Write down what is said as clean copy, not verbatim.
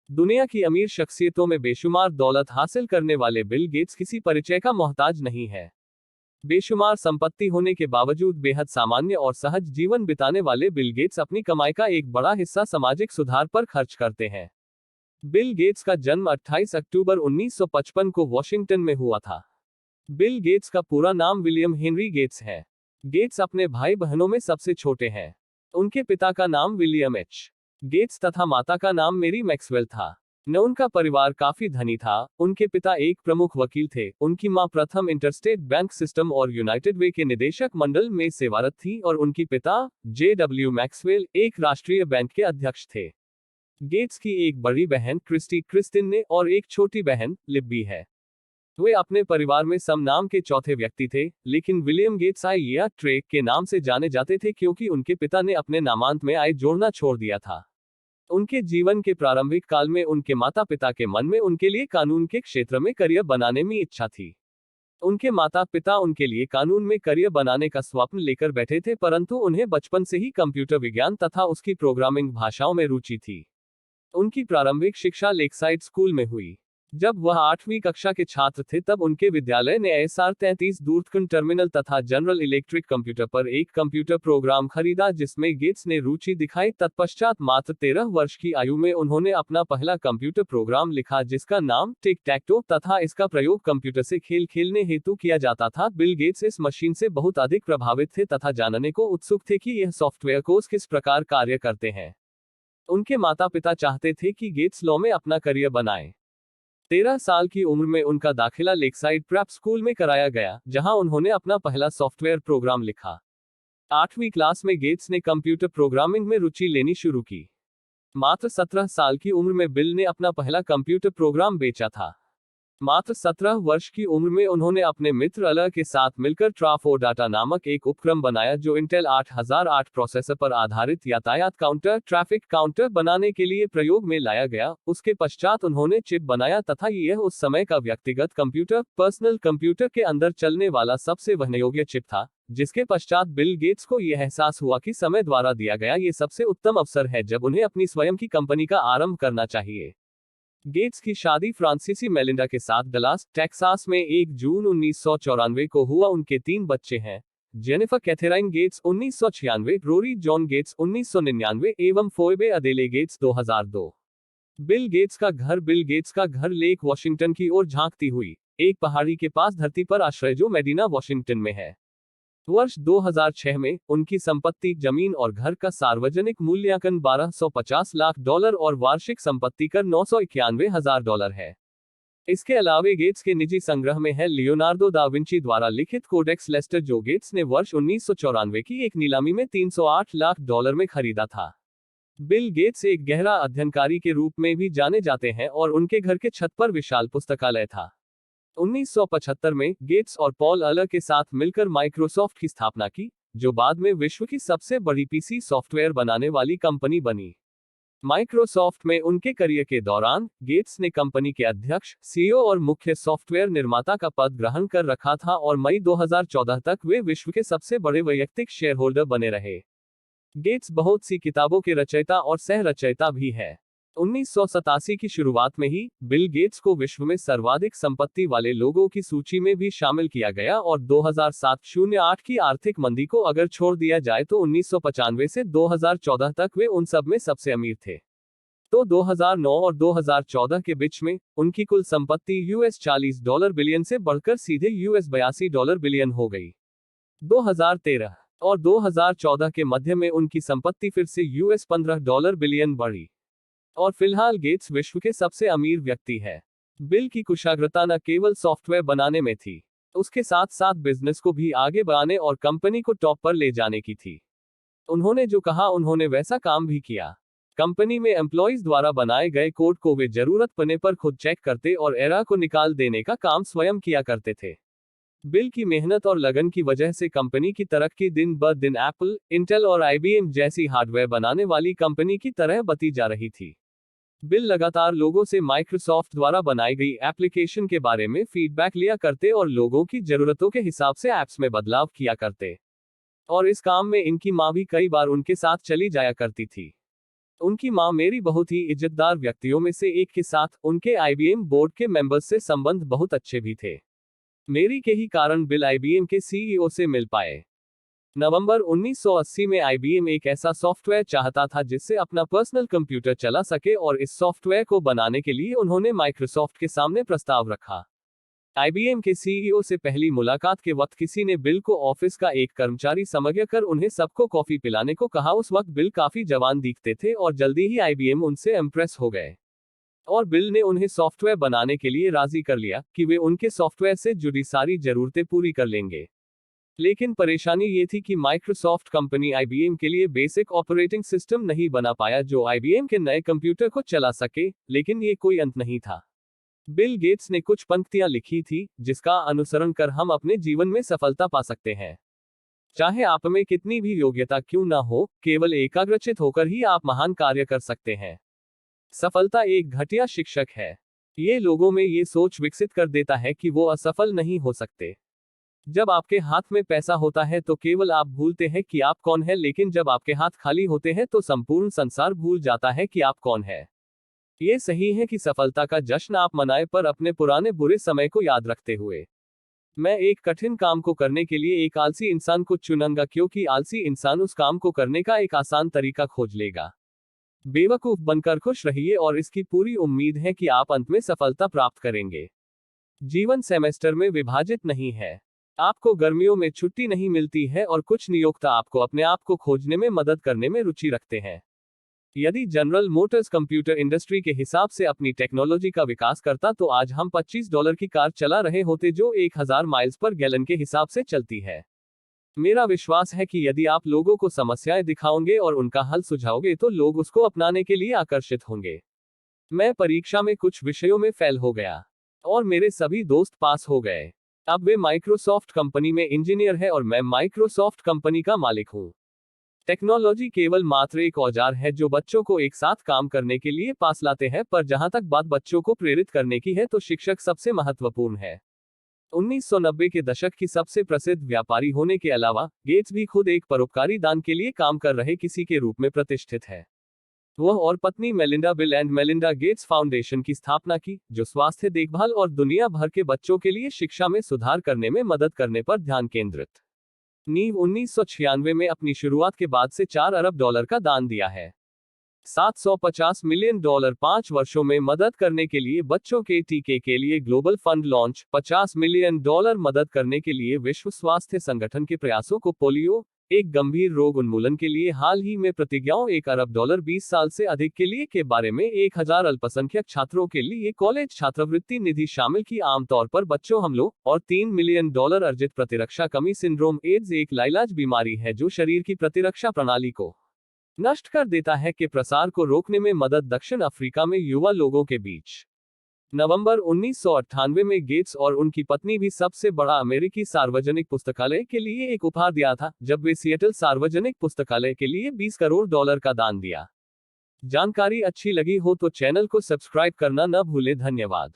दुनिया की अमीर शख्सियतों में बेशुमार दौलत हासिल करने वाले बिल गेट्स किसी परिचय का मोहताज नहीं है। बेशुमार संपत्ति होने के बावजूद बेहद सामान्य और सहज जीवन बिताने वाले बिल गेट्स अपनी कमाई का एक बड़ा हिस्सा सामाजिक सुधार पर खर्च करते हैं। बिल गेट्स का जन्म 28 अक्टूबर 1955 को वॉशिंगटन में हुआ था। बिल गेट्स का पूरा नाम विलियम हेनरी गेट्स है। गेट्स अपने भाई बहनों में सबसे छोटे हैं। उनके पिता का नाम विलियम एच गेट्स तथा माता का नाम मेरी मैक्सवेल था। न उनका परिवार काफी धनी था। उनके पिता एक प्रमुख वकील थे, उनकी मां प्रथम इंटरस्टेट बैंक सिस्टम और यूनाइटेड वे के निदेशक मंडल में सेवारत थी और उनकी पिता JW मैक्सवेल एक राष्ट्रीय बैंक के अध्यक्ष थे। गेट्स की एक बड़ी बहन क्रिस्टी क्रिस्टिन ने और एक छोटी बहन लिब्बी है। वे अपने परिवार में सम नाम के चौथे व्यक्ति थे, लेकिन विलियम गेट्स आई या ट्रे के नाम से जाने जाते थे क्योंकि उनके पिता ने अपने नामांत में आई जोड़ना छोड़ दिया था। उनके जीवन के प्रारंभिक काल में उनके माता पिता के मन में उनके लिए कानून के क्षेत्र में करियर बनाने में इच्छा थी। उनके माता पिता उनके लिए कानून में करियर बनाने का स्वप्न लेकर बैठे थे, परंतु उन्हें बचपन से ही कंप्यूटर विज्ञान तथा उसकी प्रोग्रामिंग भाषाओं में रुचि थी। उनकी प्रारंभिक शिक्षा लेकसाइड स्कूल में हुई। जब वह 8वीं कक्षा के छात्र थे तब उनके विद्यालय ने SR-33 दूरदर्शन टर्मिनल तथा जनरल इलेक्ट्रिक कंप्यूटर पर एक कंप्यूटर प्रोग्राम खरीदा जिसमें गेट्स ने रुचि दिखाई। तत्पश्चात मात्र 13 वर्ष की आयु में उन्होंने अपना पहला कंप्यूटर प्रोग्राम लिखा जिसका नाम टिक टैक टो तथा इसका प्रयोग कंप्यूटर से खेल खेलने हेतु किया जाता था। बिल गेट्स इस मशीन से बहुत अधिक प्रभावित थे तथा जानने को उत्सुक थे कि यह सॉफ्टवेयर कोर्स किस प्रकार कार्य करते हैं। उनके माता पिता चाहते थे कि गेट्स लॉ में अपना करियर बनाएं। 13 साल की उम्र में उनका दाखिला लेकसाइड प्रेप स्कूल में कराया गया, जहां उन्होंने अपना पहला सॉफ्टवेयर प्रोग्राम लिखा। 8वीं क्लास में गेट्स ने कंप्यूटर प्रोग्रामिंग में रुचि लेनी शुरू की। मात्र 17 साल की उम्र में बिल ने अपना पहला कंप्यूटर प्रोग्राम बेचा था। मात्र 17 वर्ष की उम्र में उन्होंने अपने मित्र अल के साथ मिलकर ट्राफो डाटा नामक एक उपकरण बनाया जो इंटेल 8008 प्रोसेसर पर आधारित यातायात काउंटर ट्रैफिक काउंटर बनाने के लिए प्रयोग में लाया गया। उसके पश्चात उन्होंने चिप बनाया तथा यह उस समय का व्यक्तिगत कंप्यूटर पर्सनल कंप्यूटर के अंदर चलने वाला सबसे वहनयोग्य चिप था, जिसके पश्चात बिल गेट्स को यह एहसास हुआ कि समय द्वारा दिया गया ये सबसे उत्तम अवसर है जब उन्हें अपनी स्वयं की कंपनी का आरंभ करना चाहिए। गेट्स की शादी फ्रांसीसी मेलिंडा के साथ डलास टेक्सास में 1 जून 1994 को हुआ। उनके 3 बच्चे हैं, Jennifer Katherine Gates 1996, Rory John Gates 1999 एवं Phoebe Adele Gates 2002। Bill Gates का घर लेक वॉशिंगटन की ओर झांकती हुई एक पहाड़ी के पास धरती पर आश्रय जो मेडिना वॉशिंगटन में है। वर्ष 2006 में उनकी संपत्ति जमीन और घर का सार्वजनिक मूल्यांकन $1250 लाख और वार्षिक संपत्ति कर $991,000 है। इसके अलावे गेट्स के निजी संग्रह में है लियोनार्डो दा विंची द्वारा लिखित कोडेक्स लेस्टर जो गेट्स ने वर्ष 1994 की एक नीलामी में $308 लाख में खरीदा था। बिल गेट्स एक गहरा अध्ययनकारी के रूप में भी जाने जाते हैं और उनके घर के छत पर विशाल पुस्तकालय था। 1975 में गेट्स और पॉल अल के साथ मिलकर माइक्रोसॉफ्ट की स्थापना की, जो बाद में विश्व की सबसे बड़ी पीसी सॉफ्टवेयर बनाने वाली कंपनी बनी। माइक्रोसॉफ्ट में उनके करियर के दौरान गेट्स ने कंपनी के अध्यक्ष, CEO और मुख्य सॉफ्टवेयर निर्माता का पद ग्रहण कर रखा था और मई 2014 तक वे विश्व के सबसे बड़े वैयक्तिक शेयरहोल्डर बने रहे। गेट्स बहुत सी किताबों के रचयिता और सह रचयिता भी है। 1987 की शुरुआत में ही बिल गेट्स को विश्व में सर्वाधिक संपत्ति वाले लोगों की सूची में भी शामिल किया गया और 2007-08 की आर्थिक मंदी को अगर छोड़ दिया जाए तो 1995 से 2014 तक वे उन सब में सबसे अमीर थे। तो 2009 और 2014 के बीच में उनकी कुल संपत्ति $40 बिलियन से बढ़कर सीधे $82 बिलियन हो गई। 2013 और 2014 के मध्य में उनकी संपत्ति फिर से $15 बिलियन बढ़ी और फिलहाल गेट्स विश्व के सबसे अमीर व्यक्ति है। बिल की कुशाग्रता न केवल सॉफ्टवेयर बनाने में थी, उसके साथ साथ बिजनेस को भी आगे बढ़ाने और कंपनी को टॉप पर ले जाने की थी। उन्होंने जो कहा उन्होंने वैसा काम भी किया। कंपनी में एम्प्लॉइज द्वारा बनाए गए कोड को वे जरूरत पड़ने पर खुद चेक करते और एरर को निकाल देने का काम स्वयं किया करते थे। बिल की मेहनत और लगन की वजह से कंपनी की तरक्की दिन ब दिन एप्पल, इंटेल और IBM जैसी हार्डवेयर बनाने वाली कंपनी की तरह बती जा रही थी। बिल लगातार लोगों से माइक्रोसॉफ्ट द्वारा बनाई गई एप्लीकेशन के बारे में फीडबैक लिया करते और लोगों की जरूरतों के हिसाब से ऐप्स में बदलाव किया करते। और इस काम में इनकी मां भी कई बार उनके साथ चली जाया करती थी। उनकी मां मेरी बहुत ही इज्जतदार व्यक्तियों में से एक के साथ उनके आईबीएम बोर्ड के मेंबर्स से संबंध बहुत अच्छे भी थे। मेरी के ही कारण बिल आईबीएम के सीईओ से मिल पाए। नवंबर 1980 में आईबीएम एक ऐसा सॉफ्टवेयर चाहता था जिससे अपना पर्सनल कंप्यूटर चला सके और इस सॉफ्टवेयर को बनाने के लिए उन्होंने माइक्रोसॉफ्ट के सामने प्रस्ताव रखा। आईबीएम के सीईओ से पहली मुलाकात के वक्त किसी ने बिल को ऑफिस का एक कर्मचारी समझकर उन्हें सबको कॉफी पिलाने को कहा। उस वक्त बिल काफी जवान दिखते थे और जल्दी ही आईबीएम उनसे इम्प्रेस हो गए और बिल ने उन्हें सॉफ्टवेयर बनाने के लिए राजी कर लिया कि वे उनके सॉफ्टवेयर से जुड़ी सारी जरूरतें पूरी कर लेंगे। लेकिन परेशानी ये थी कि माइक्रोसॉफ्ट कंपनी आईबीएम के लिए बेसिक ऑपरेटिंग सिस्टम नहीं बना पाया जो आईबीएम के नए कंप्यूटर को चला सके। लेकिन ये कोई अंत नहीं था। बिल गेट्स ने कुछ पंक्तियां लिखी थी जिसका अनुसरण कर हम अपने जीवन में सफलता पा सकते हैं। चाहे आप में कितनी भी योग्यता क्यों ना हो, केवल एकाग्रचित होकर ही आप महान कार्य कर सकते हैं। सफलता एक घटिया शिक्षक है। ये लोगों में ये सोच विकसित कर देता है कि वो असफल नहीं हो सकते। जब आपके हाथ में पैसा होता है तो केवल आप भूलते हैं कि आप कौन हैं, लेकिन जब आपके हाथ खाली होते हैं तो संपूर्ण संसार भूल जाता है कि आप कौन हैं। ये सही है कि सफलता का जश्न आप मनाएं, पर अपने पुराने बुरे समय को याद रखते हुए। मैं एक कठिन काम को करने के लिए एक आलसी इंसान को चुनूंगा क्योंकि आलसी इंसान उस काम को करने का एक आसान तरीका खोज लेगा। बेवकूफ बनकर खुश रहिए और इसकी पूरी उम्मीद है कि आप अंत में सफलता प्राप्त करेंगे। जीवन सेमेस्टर में विभाजित नहीं है। आपको गर्मियों में छुट्टी नहीं मिलती है और कुछ नियोक्ता आपको अपने आप को खोजने में मदद करने में रुचि रखते हैं। यदि जनरल मोटर्स कंप्यूटर इंडस्ट्री के हिसाब से अपनी टेक्नोलॉजी का विकास करता तो आज हम $25 की कार चला रहे होते जो 1000 माइल्स पर गैलन के हिसाब से चलती है। मेरा विश्वास है कि यदि आप लोगों को समस्याएं दिखाओगे और उनका हल सुझाओगे तो लोग उसको अपनाने के लिए आकर्षित होंगे। मैं परीक्षा में कुछ विषयों में फेल हो गया और मेरे सभी दोस्त पास हो गए। अब वे माइक्रोसॉफ्ट कंपनी में इंजीनियर है और मैं माइक्रोसॉफ्ट कंपनी का मालिक हूं। टेक्नोलॉजी केवल मात्र एक औजार है जो बच्चों को एक साथ काम करने के लिए पास लाते हैं, पर जहां तक बात बच्चों को प्रेरित करने की है तो शिक्षक सबसे महत्वपूर्ण है। 1990 के दशक की सबसे प्रसिद्ध व्यापारी होने के अलावा गेट्स भी खुद एक परोपकारी दान के लिए काम कर रहे किसी के रूप में प्रतिष्ठित है। वह और पत्नी Melinda bill and Melinda Gates foundation की स्थापना की जो स्वास्थ्य देखभाल और दुनिया भर के बच्चों के लिए शिक्षा में सुधार करने में मदद करने पर ध्यान केंद्रित। नीव 1996 में अपनी शुरुआत के बाद से $4 अरब का दान दिया है। $750 मिलियन 5 वर्षों में मदद करने के लिए बच्चों के टीके के लिए ग्लोबल फंड लॉन्च, $50 मिलियन मदद करने के लिए विश्व स्वास्थ्य संगठन के प्रयासों को पोलियो एक गंभीर रोग उन्मूलन के लिए हाल ही में प्रतिज्ञाओं $1 अरब 20 साल से अधिक के लिए के बारे में 1000 अल्पसंख्यक छात्रों के लिए कॉलेज छात्रवृत्ति निधि शामिल की आमतौर पर बच्चों हमलों और $3 मिलियन अर्जित प्रतिरक्षा कमी सिंड्रोम। एड्स एक लाइलाज बीमारी है जो शरीर की प्रतिरक्षा प्रणाली को नष्ट कर देता है के प्रसार को रोकने में मदद। दक्षिण अफ्रीका में युवा लोगों के बीच नवंबर 1998 में गेट्स और उनकी पत्नी भी सबसे बड़ा अमेरिकी सार्वजनिक पुस्तकालय के लिए एक उपहार दिया था जब वे सिएटल सार्वजनिक पुस्तकालय के लिए $20 करोड़ का दान दिया। जानकारी अच्छी लगी हो तो चैनल को सब्सक्राइब करना न भूलें। धन्यवाद।